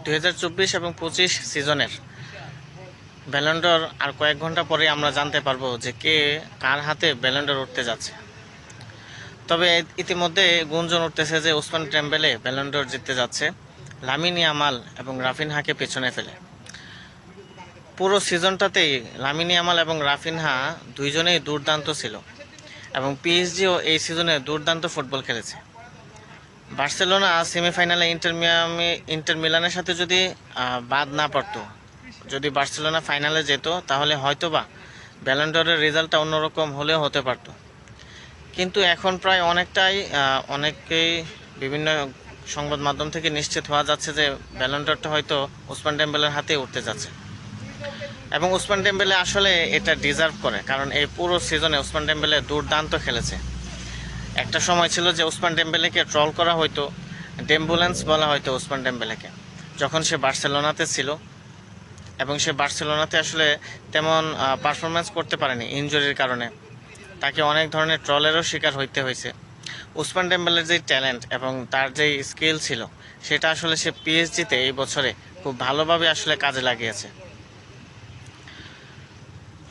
2024 এবং 25 সিজনের ব্যালন ড'র আর কয়েক ঘন্টা পরে আমরা জানতে পারবো যে কার হাতে ব্যালন ড'র উঠতে যাচ্ছে। তবে ইতিমধ্যে গুঞ্জন উঠতেছে যে ওসমান ডেম্বেলে ব্যালন ড'র জিততে যাচ্ছে লামিন ইয়ামাল এবং রাফিনহাকে পেছনে ফেলে। পুরো সিজনটাতেই লামিন ইয়ামাল এবং রাফিনহা দুইজনেই দুর্দান্ত ছিল এবং পিএসজিও এই সিজনে দুর্দান্ত ফুটবল খেলেছে। বার্সেলোনা সেমিফাইনালে ইন্টার মিলানের সাথে যদি বাদ না পড়তো, যদি বার্সেলোনা ফাইনালে যেত, তাহলে হয়তোবা ব্যালন ড'রের রেজাল্টটা অন্যরকম হলেও হতে পারতো। কিন্তু এখন প্রায় অনেকেই বিভিন্ন সংবাদ মাধ্যম থেকে নিশ্চিত হওয়া যাচ্ছে যে ব্যালন ড'রটা হয়তো ওসমান ডেম্বেলের হাতে উঠতে যাচ্ছে এবং ওসমান ডেম্বেলে আসলে এটা ডিজার্ভ করে, কারণ এই পুরো সিজনে ওসমান ডেম্বেলে দুর্দান্ত খেলেছে। একটা সময় ছিল যে ওসমান ডেম্বেলেকে ট্রল করা হয়তো, ডেম্বুলেন্স বলা হয়তো ওসমান ডেম্বেলেকে, যখন সে বার্সেলোনাতে ছিল এবং সে বার্সেলোনাতে আসলে তেমন পারফরমেন্স করতে পারেনি ইনজুরির কারণে। তাকে অনেক ধরনের ট্রলেরও শিকার হইতে হয়েছে। ওসমান ডেম্বেলের যে ট্যালেন্ট এবং তার যে স্কিল ছিল, সেটা আসলে সে পিএসজিতে এই বছরে খুব ভালোভাবে আসলে কাজে লাগিয়েছে।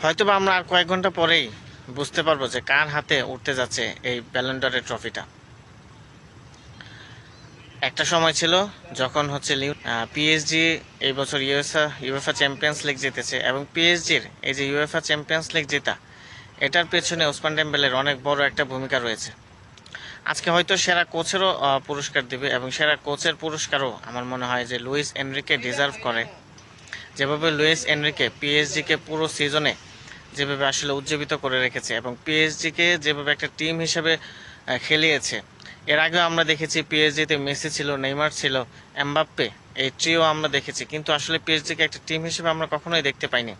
হয়তোবা আমরা আর কয়েক ঘন্টা পরেই বুঝতে পারবো যে কার হাতে উঠতে যাচ্ছে এই ব্যালন ড'রের ট্রফিটা। একটা সময় ছিল যখন পিএসজি এই বছর ইউএফা চ্যাম্পিয়ন্স লিগ জিতেছে এবং পিএসজির এই যে ইউএফা চ্যাম্পিয়ন্স লিগ জেতা, এটার পেছনে ওসমান ডেম্বেলের অনেক বড় একটা ভূমিকা রয়েছে। আজকে হয়তো সেরা কোচেরও পুরস্কার দিবে এবং সেরা কোচের পুরস্কারও আমার মনে হয় যে লুইস এনরিকে ডিজার্ভ করে। যেভাবে লুইস এনরিকে পিএসজিকে পুরো সিজনে যেভাবে আসলে উজ্জীবিত করে রেখেছে এবং পিএসজিকে যেভাবে একটা টিম হিসেবে খেলিয়েছে। এর আগেও আমরা দেখেছি পিএসজিতে মেসি ছিল, নেইমার ছিল, এমবাপ্পে, এই ট্রিও আমরা দেখেছি, কিন্তু আসলে পিএসজিকে একটা টিম হিসেবে আমরা কখনোই দেখতে পাইনি।